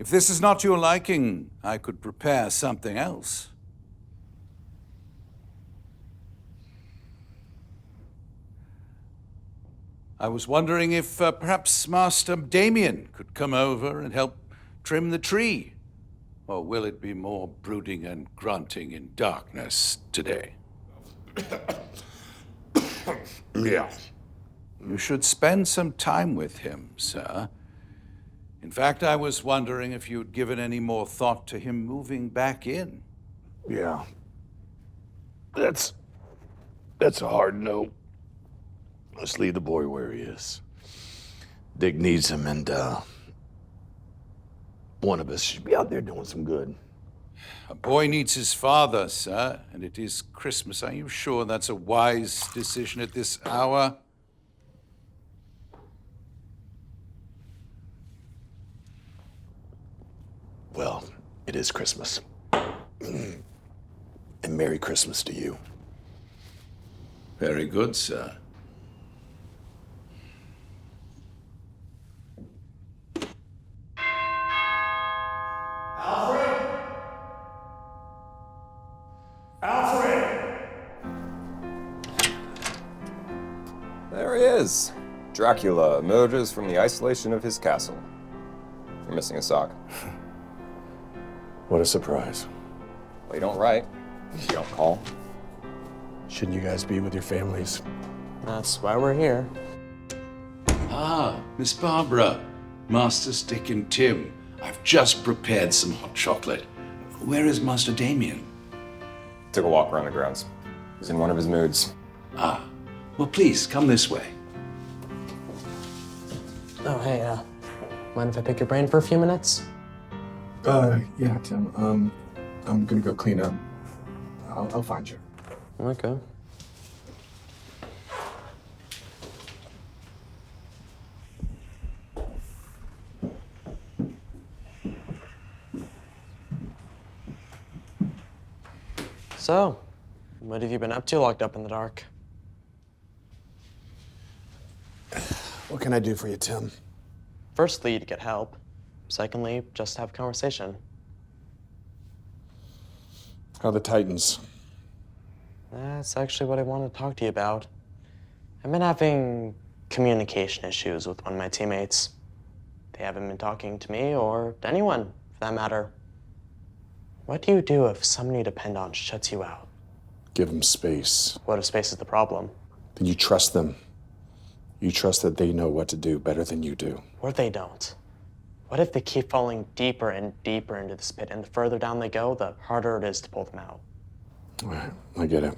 If this is not your liking, I could prepare something else. I was wondering if perhaps Master Damian could come over and help trim the tree. Or will it be more brooding and grunting in darkness today? Yeah. You should spend some time with him, sir. In fact, I was wondering if you'd given any more thought to him moving back in. Yeah. That's a hard no. Let's leave the boy where he is. Dick needs him, and one of us should be out there doing some good. A boy needs his father, sir, and it is Christmas. Are you sure that's a wise decision at this hour? Well, it is Christmas. And Merry Christmas to you. Very good, sir. There he is. Dracula emerges from the isolation of his castle. You're missing a sock. What a surprise. Well, you don't write. You don't call. Shouldn't you guys be with your families? That's why we're here. Ah, Miss Barbara, Master Stick and Tim. I've just prepared some hot chocolate. Where is Master Damian? Took a walk around the grounds. He's in one of his moods. Ah, well, please, come this way. Oh, hey, mind if I pick your brain for a few minutes? Yeah, Tim. I'm gonna go clean up. I'll find you. Okay. So, what have you been up to locked up in the dark? What can I do for you, Tim? Firstly, to get help. Secondly, just have a conversation. How are the Titans? That's actually what I wanted to talk to you about. I've been having communication issues with one of my teammates. They haven't been talking to me or to anyone, for that matter. What do you do if someone you depend on shuts you out? Give them space. What if space is the problem? Then you trust them. You trust that they know what to do better than you do. Or they don't? What if they keep falling deeper and deeper into this pit, and the further down they go, the harder it is to pull them out? All right, I get it.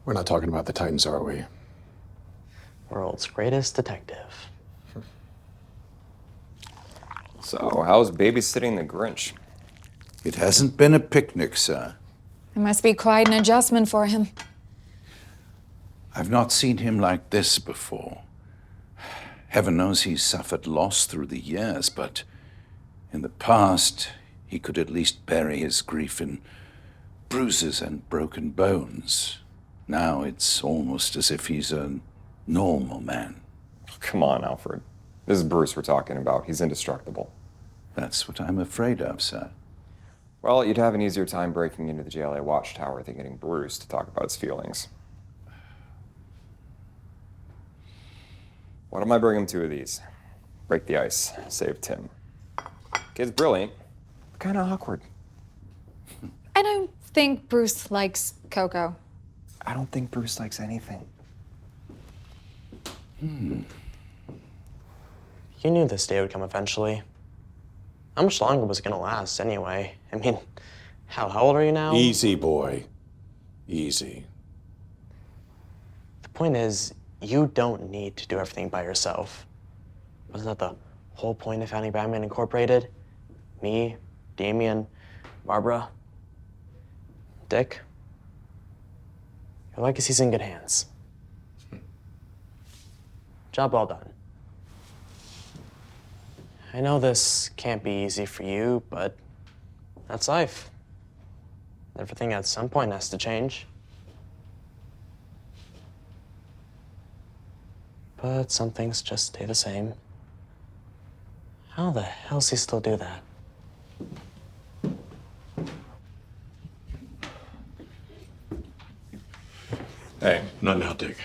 We're not talking about the Titans, are we? World's greatest detective. So, how's babysitting the Grinch? It hasn't been a picnic, sir. It must be quite an adjustment for him. I've not seen him like this before. Heaven knows he's suffered loss through the years, but in the past, he could at least bury his grief in bruises and broken bones. Now it's almost as if he's a normal man. Come on, Alfred. This is Bruce we're talking about. He's indestructible. That's what I'm afraid of, sir. Well, you'd have an easier time breaking into the JLA watchtower than getting Bruce to talk about his feelings. Why don't I bring him 2 of these? Break the ice. Save Tim. Kid's brilliant, but kind of awkward. I don't think Bruce likes Coco. I don't think Bruce likes anything. You knew this day would come eventually. How much longer was it gonna last anyway? I mean, how old are you now? Easy, boy. Easy. The point is, you don't need to do everything by yourself. Wasn't that the whole point of founding Batman Incorporated? Me, Damian, Barbara, Dick. Your legacy's in good hands. Job well done. I know this can't be easy for you, but that's life. Everything at some point has to change. But some things just stay the same. How the hell does he still do that? Hey, not now, Dick.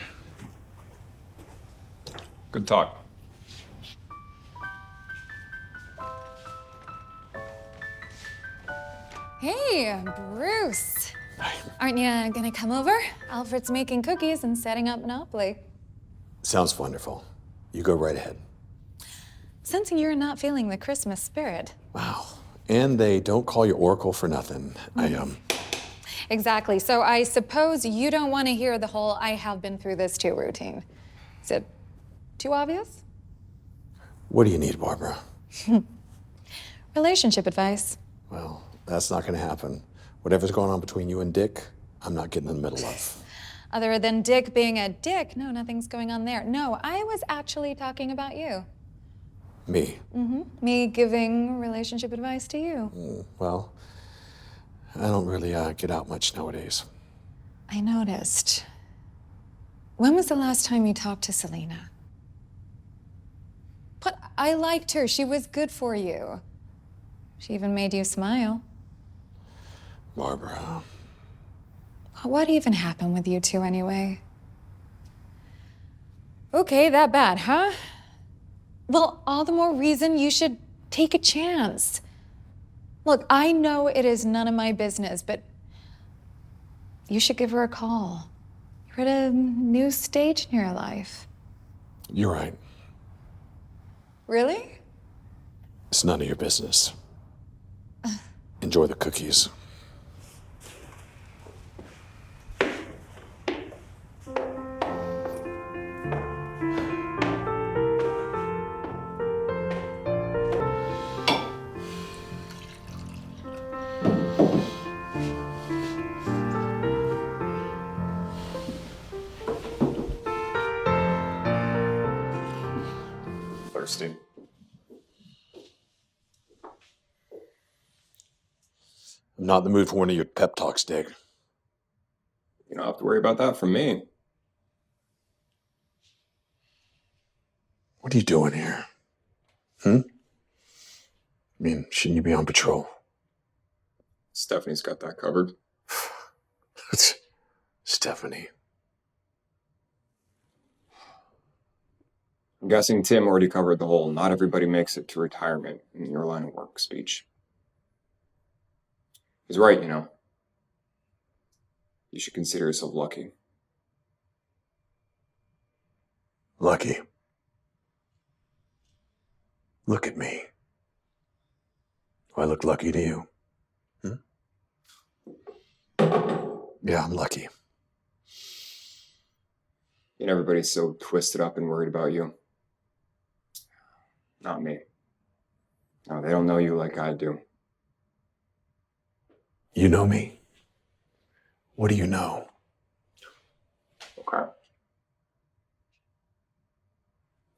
Good talk. Hey, Bruce. Aren't you gonna come over? Alfred's making cookies and setting up Monopoly. Sounds wonderful. You go right ahead. Sensing you're not feeling the Christmas spirit. Wow. And they don't call you Oracle for nothing. Exactly. So I suppose you don't want to hear the whole I have been through this too routine. Is it too obvious? What do you need, Barbara? Relationship advice. Well, that's not gonna happen. Whatever's going on between you and Dick, I'm not getting in the middle of. Other than Dick being a dick, no, nothing's going on there. No, I was actually talking about you. Me? Me giving relationship advice to you. Well, I don't really get out much nowadays. I noticed. When was the last time you talked to Selina? But I liked her. She was good for you. She even made you smile. Barbara. What even happened with you two anyway? Okay, that bad, huh? Well, all the more reason you should take a chance. Look, I know it is none of my business, but you should give her a call. You're at a new stage in your life. You're right. Really? It's none of your business. Enjoy the cookies. Thirsty. I'm not in the mood for one of your pep talks, Dick. You don't have to worry about that from me. What are you doing here? I mean, shouldn't you be on patrol? Stephanie's got that covered. It's Stephanie. I'm guessing Tim already covered the whole not everybody makes it to retirement in your line of work speech. He's right, you know. You should consider yourself lucky. Lucky. Look at me. Do I look lucky to you? Yeah, I'm lucky. And everybody's so twisted up and worried about you. Not me. No, they don't know you like I do. You know me? What do you know? Okay.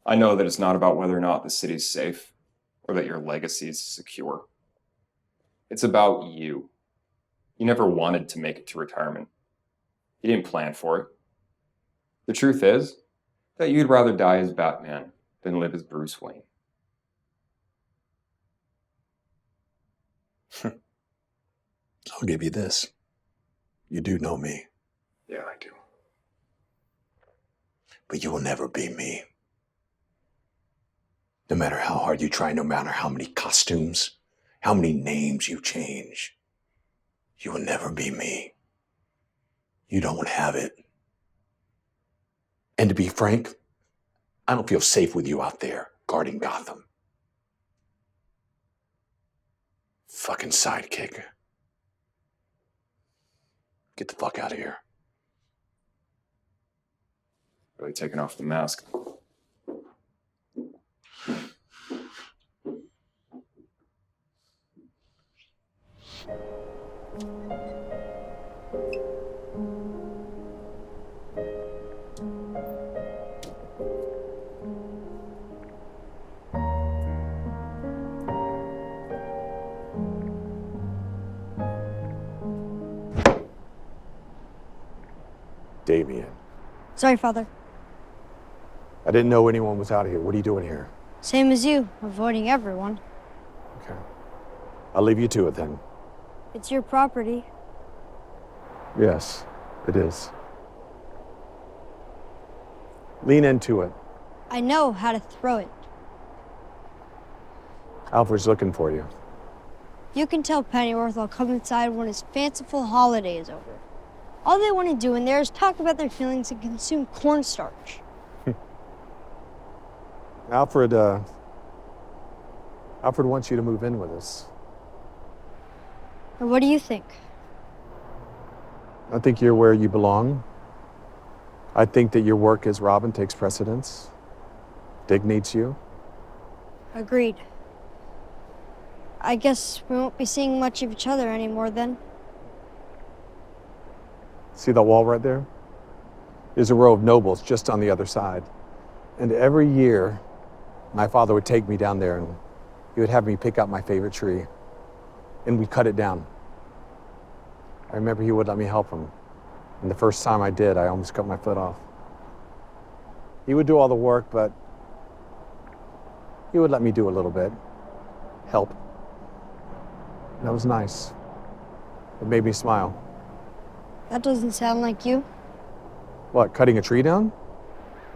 I know that it's not about whether or not the city's safe or that your legacy is secure. It's about you. You never wanted to make it to retirement. You didn't plan for it. The truth is that you'd rather die as Batman than live as Bruce Wayne. I'll give you this. You do know me. Yeah, I do. But you will never be me. No matter how hard you try, no matter how many costumes, how many names you change, you will never be me. You don't have it. And to be frank, I don't feel safe with you out there guarding Gotham. Fucking sidekick. Get the fuck out of here. Really taking off the mask. Damian. Sorry, Father. I didn't know anyone was out here. What are you doing here? Same as you, avoiding everyone. Okay. I'll leave you to it then. It's your property. Yes, it is. Lean into it. I know how to throw it. Alfred's looking for you. You can tell Pennyworth I'll come inside when his fanciful holiday is over. All they want to do in there is talk about their feelings and consume cornstarch. Alfred wants you to move in with us. And what do you think? I think you're where you belong. I think that your work as Robin takes precedence. Dig needs you. Agreed. I guess we won't be seeing much of each other anymore then. See that wall right there? There's a row of nobles just on the other side. And every year, my father would take me down there and he would have me pick out my favorite tree. And we'd cut it down. I remember he would let me help him. And the first time I did, I almost cut my foot off. He would do all the work, but he would let me do a little bit. Help. That was nice. It made me smile. That doesn't sound like you. What, cutting a tree down?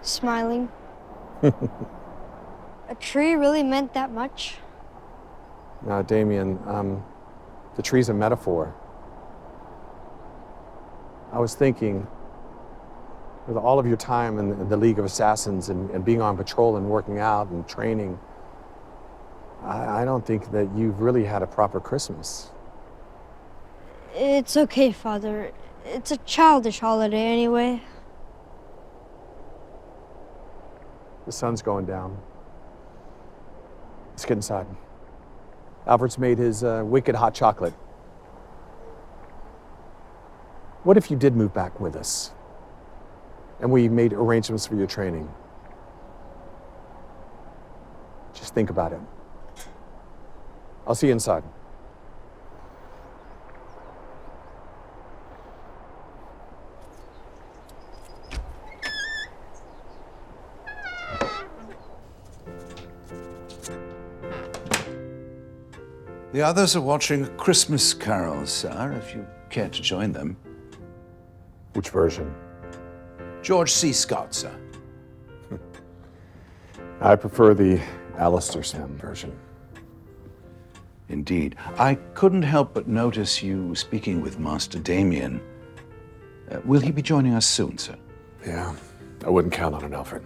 Smiling. A tree really meant that much? No, Damian, the tree's a metaphor. I was thinking, with all of your time in the League of Assassins and being on patrol and working out and training, I don't think that you've really had a proper Christmas. It's okay, Father. It's a childish holiday anyway. The sun's going down. Let's get inside. Alfred's made his wicked hot chocolate. What if you did move back with us? And we made arrangements for your training? Just think about it. I'll see you inside. The others are watching A Christmas Carol, sir, if you care to join them. Which version? George C. Scott, sir. I prefer the Alistair Sim version. Indeed. I couldn't help but notice you speaking with Master Damian. Will he be joining us soon, sir? Yeah, I wouldn't count on it, Alfred.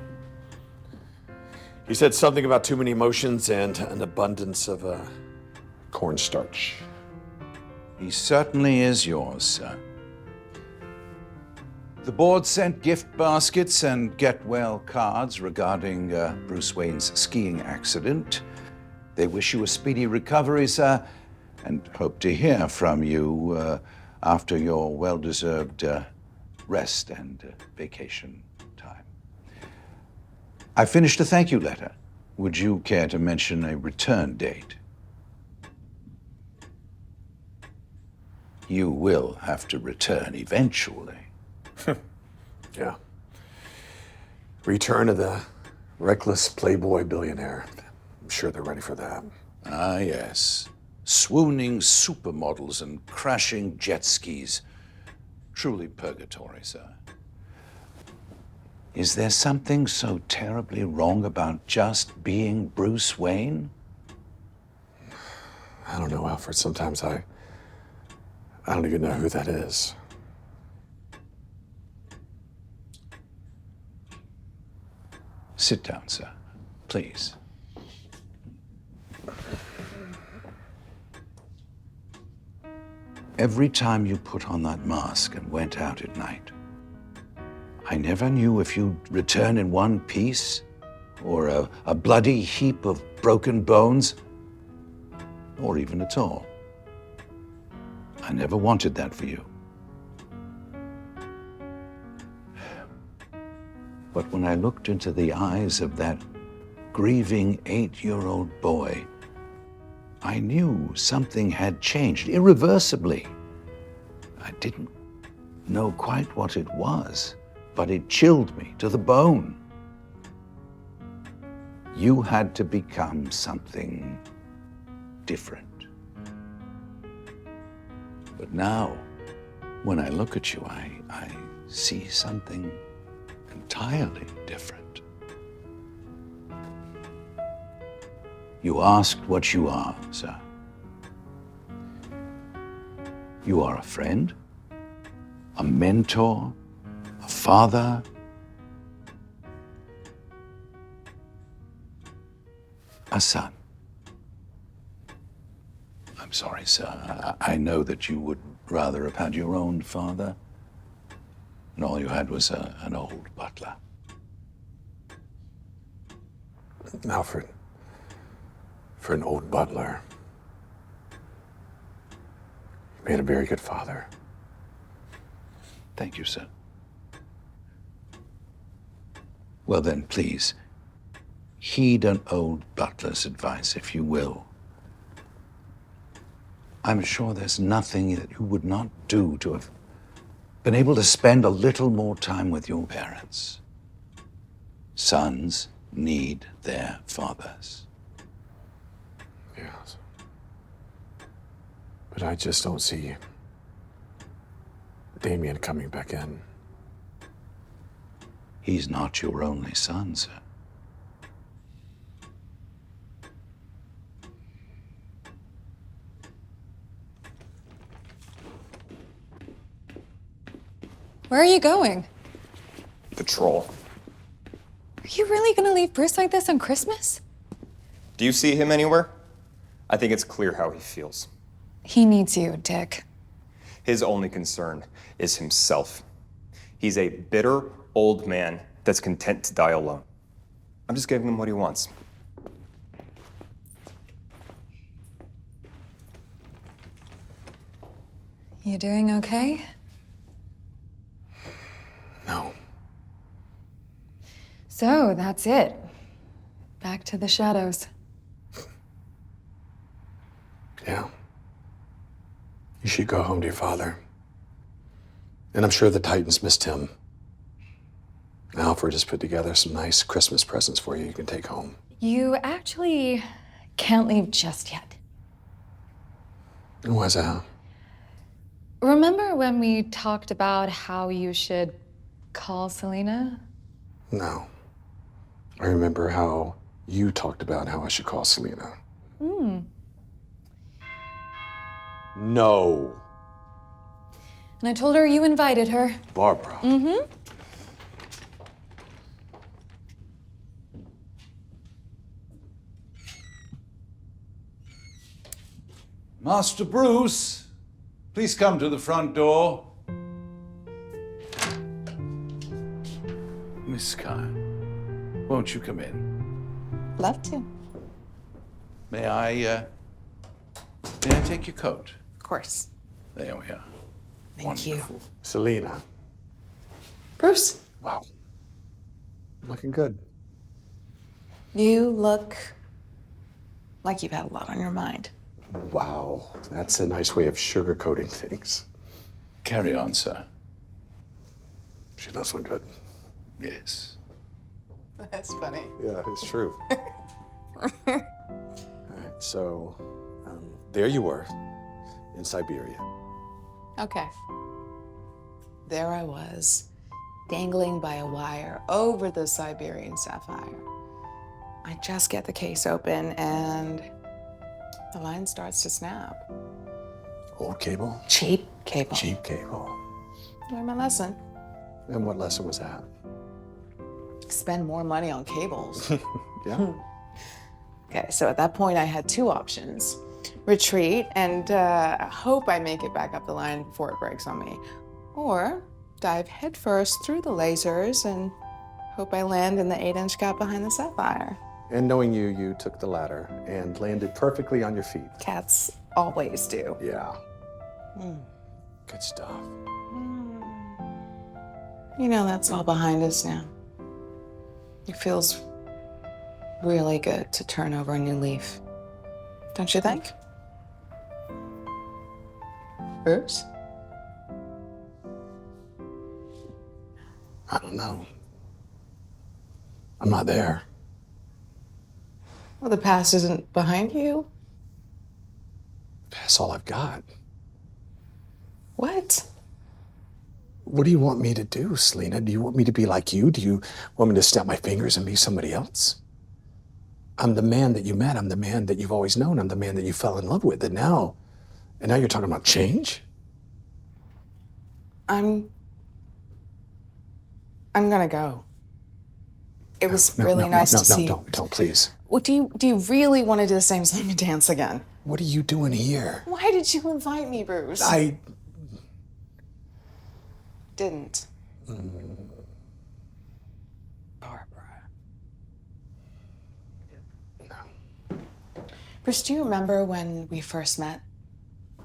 He said something about too many emotions and an abundance of cornstarch. He certainly is yours, sir. The board sent gift baskets and get-well cards regarding Bruce Wayne's skiing accident. They wish you a speedy recovery, sir, and hope to hear from you after your well-deserved rest and vacation time. I finished a thank you letter. Would you care to mention a return date? You will have to return eventually. Yeah. Return of the reckless playboy billionaire. I'm sure they're ready for that. Ah, yes. Swooning supermodels and crashing jet skis. Truly purgatory, sir. Is there something so terribly wrong about just being Bruce Wayne? I don't know, Alfred. Sometimes I don't even know who that is. Sit down, sir. Please. Every time you put on that mask and went out at night, I never knew if you'd return in one piece or a bloody heap of broken bones, or even at all. I never wanted that for you. But when I looked into the eyes of that grieving 8-year-old boy, I knew something had changed irreversibly. I didn't know quite what it was, but it chilled me to the bone. You had to become something different. But now, when I look at you, I see something entirely different. You asked what you are, sir. You are a friend, a mentor, a father, a son. I'm sorry, sir. I know that you would rather have had your own father, and all you had was an old butler. Alfred, for an old butler, you made a very good father. Thank you, sir. Well then, please, heed an old butler's advice, if you will. I'm sure there's nothing that you would not do to have been able to spend a little more time with your parents. Sons need their fathers. Yes. But I just don't see Damian coming back in. He's not your only son, sir. Where are you going? Patrol. Are you really gonna leave Bruce like this on Christmas? Do you see him anywhere? I think it's clear how he feels. He needs you, Dick. His only concern is himself. He's a bitter old man that's content to die alone. I'm just giving him what he wants. You doing okay? No. So, that's it. Back to the shadows. Yeah. You should go home to your father. And I'm sure the Titans missed him. Alfred has put together some nice Christmas presents for you can take home. You actually can't leave just yet. And why's that? Remember when we talked about how you should call Selina? No. I remember how you talked about how I should call Selina. No. And I told her you invited her. Barbara. Master Bruce, please come to the front door. Miss Kyle, won't you come in? Love to. May I take your coat? Of course. There we are. Thank you. Selina. Bruce, Wow. Looking good. you look like you've had a lot on your mind. Wow. That's a nice way of sugarcoating things. Carry on, sir. She does look good. Yes. That's funny. Yeah, it's true. All right, so there you were in Siberia. Okay. There I was, dangling by a wire over the Siberian sapphire. I just get the case open and the line starts to snap. Old cable? Cheap cable. Cheap cable. Learned my lesson. And what lesson was that? Spend more money on cables. Yeah. Okay, so at that point I had two options. Retreat and hope I make it back up the line before it breaks on me. Or dive headfirst through the lasers and hope I land in the 8-inch gap behind the sapphire. And knowing you, you took the latter and landed perfectly on your feet. Cats always do. Yeah. Good stuff. You know, that's all behind us now. It feels really good to turn over a new leaf. Don't you think? Bruce? I don't know. I'm not there. Well, the past isn't behind you. That's all I've got. What? What do you want me to do, Selina? Do you want me to be like you? Do you want me to snap my fingers and be somebody else? I'm the man that you met. I'm the man that you've always known. I'm the man that you fell in love with. And now you're talking about change? I'm gonna go. It was really nice to see you. Don't, please. Well, do you really want to do the same song and dance again? What are you doing here? Why did you invite me, Bruce? I didn't. Bruce, do you remember when we first met?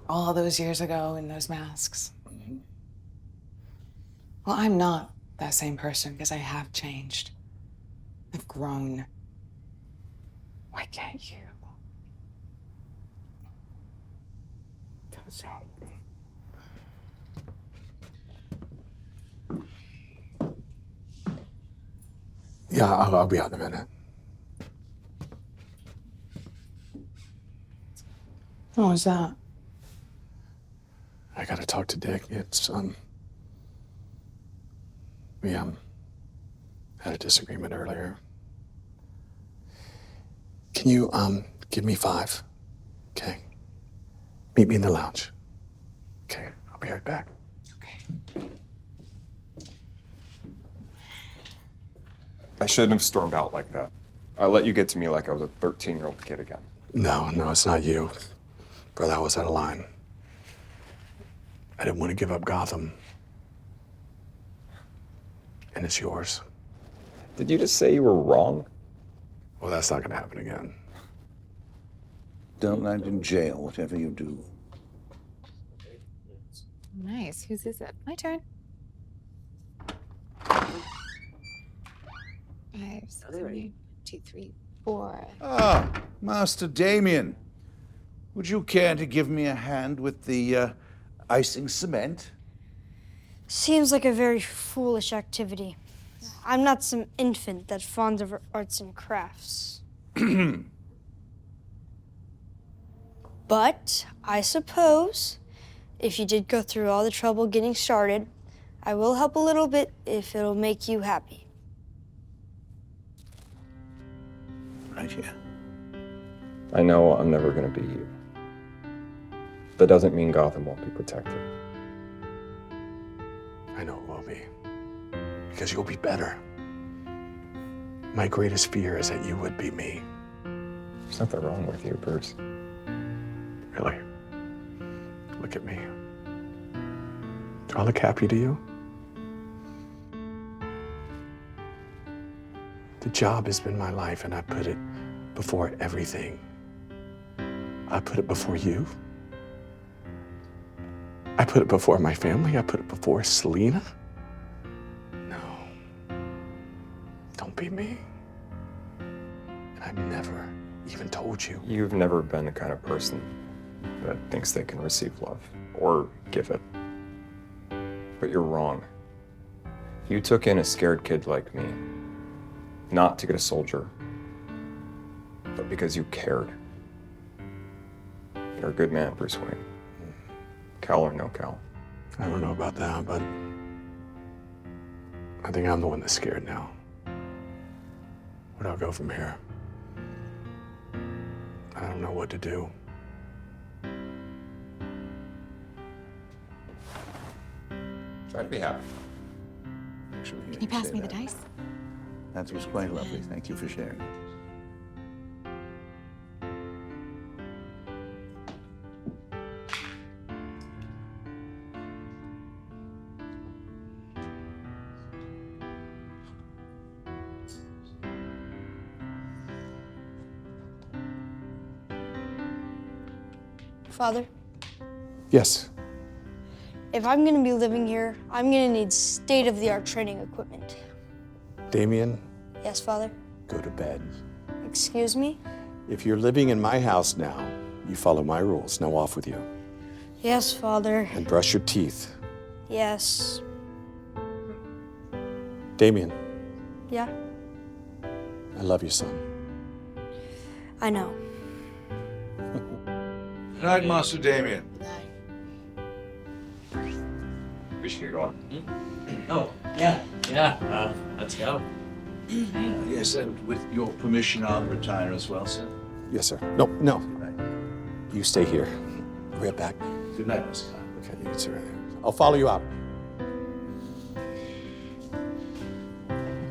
All those years ago in those masks? Mm-hmm. Well, I'm not that same person because I have changed. I've grown. Why can't you? Don't say. Yeah, I'll be out in a minute. What was that? I gotta talk to Dick. It's, we, had a disagreement earlier. Can you, give me 5? Okay. Meet me in the lounge. Okay, I'll be right back. Okay. I shouldn't have stormed out like that. I let you get to me like I was a 13-year-old kid again. No, it's not you. Brother, I was out of line. I didn't want to give up Gotham. And it's yours. Did you just say you were wrong? Well, that's not gonna happen again. Don't land in jail, whatever you do. Nice. Whose is it? My turn. 5, 6, 7, 8, 2, 3, 4. Ah, Master Damian. Would you care to give me a hand with the icing cement? Seems like a very foolish activity. I'm not some infant that's fond of arts and crafts. But I suppose if you did go through all the trouble getting started, I will help a little bit if it'll make you happy. Right here. I know I'm never gonna be you. That doesn't mean Gotham won't be protected. I know it will be. Because you'll be better. My greatest fear is that you would be me. There's nothing wrong with you, Bruce. Really? Look at me. Do I look happy to you? The job has been my life, and I put it before everything. I put it before you. I put it before my family. I put it before Selina. No. Don't be me. And I've never even told you. You've never been the kind of person that thinks they can receive love or give it. But you're wrong. You took in a scared kid like me, not to get a soldier, but because you cared. You're a good man, Bruce Wayne. Cal or no Cal. I don't know about that, but I think I'm the one that's scared now. Where'd I go from here? I don't know what to do. Try to be happy. Can you pass me the dice? That was quite lovely. Thank you for sharing. Father, Yes. if I'm gonna be living here, I'm gonna need state-of-the-art training equipment. Damian, Yes, Father? go to bed. Excuse me? If you're living in my house now, you follow my rules. Now off with you. Yes, Father. And brush your teeth. Yes. Damian, Yeah? I love you, son. I know. Good night, Master Damian. We should get going. Oh, yeah. Let's go. Yes, and with your permission, I'll retire as well, sir. Yes, sir. No. You stay here. I'll be right back. Good night, Miss Kyle. Okay, you can sit right there. I'll follow you out.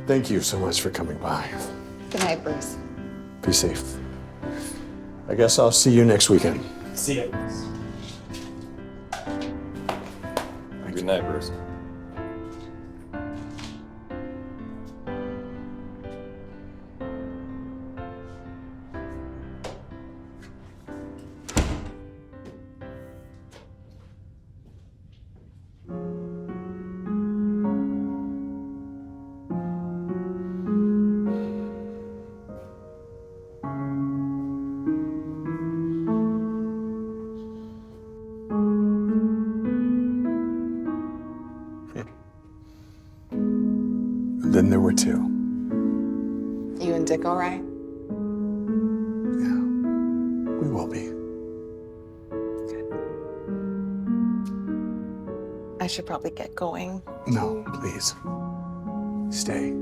Thank you so much for coming by. Good night, Bruce. Be safe. I guess I'll see you next weekend. See ya. Good night, Bruce. Then there were two. You and Dick all right? Yeah, we will be. I should probably get going. No, please. Stay.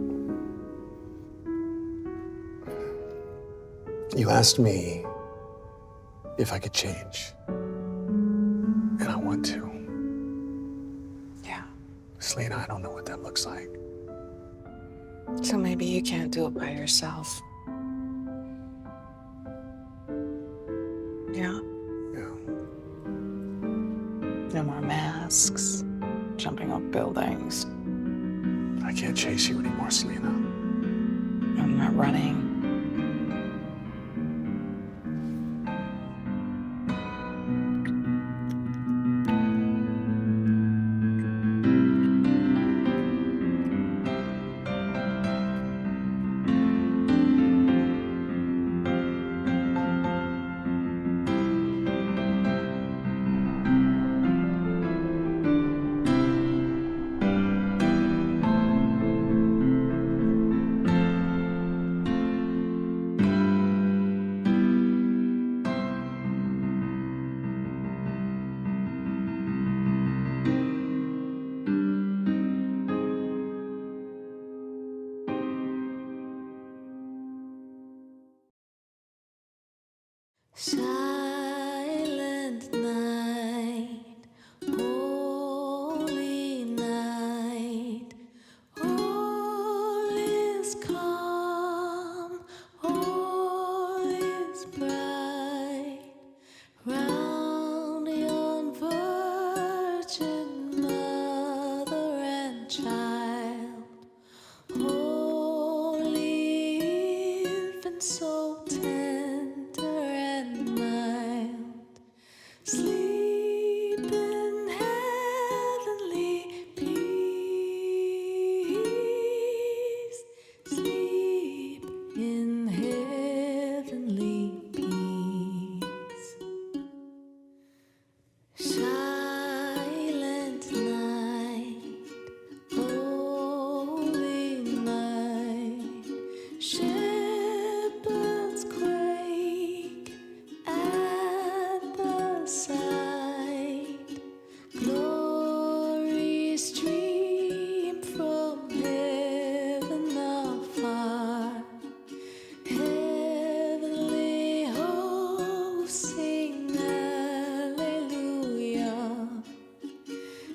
You asked me if I could change. And I want to. Yeah. Selina, I don't know what that looks like. So maybe you can't do it by yourself. Yeah. Yeah. No more masks, jumping off buildings. I can't chase you anymore, Selina. I'm not running. Silent night, holy night, all is calm, all is bright, round yon virgin mother and child, holy infant so tender and mild, sleep in heavenly peace, sleep in heavenly peace. Silent night, holy night, shepherds quake at the sight, glory stream from heaven afar, heavenly hosts sing Alleluia.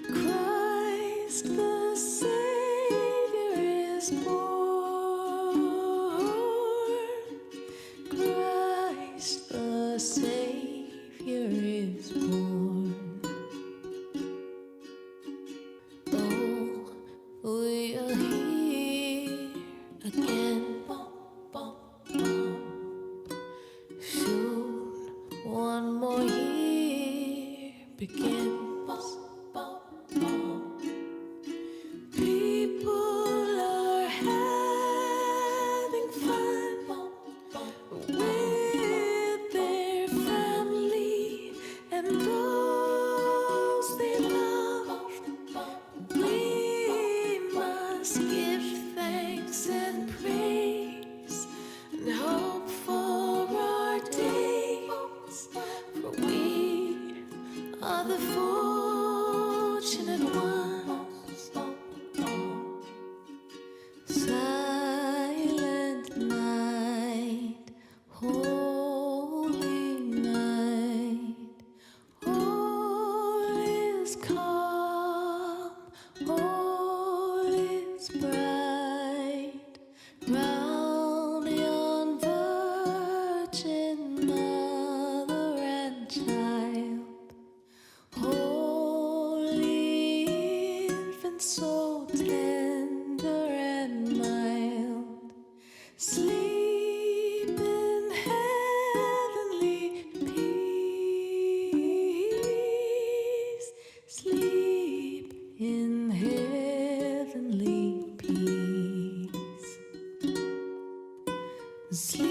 Christ the Savior is born. Christ the Savior is born. Oh, we are here again. Soon one more year begins. People are having fun with their family and those they love. We must give thanks and praise and hope for our are the fortunate ones. Silent night, holy night, all is calm, all is bright, round yon virgin mother and child, holy infant, so tender and mild, sleep in heavenly peace, sleep in heavenly peace. Sleep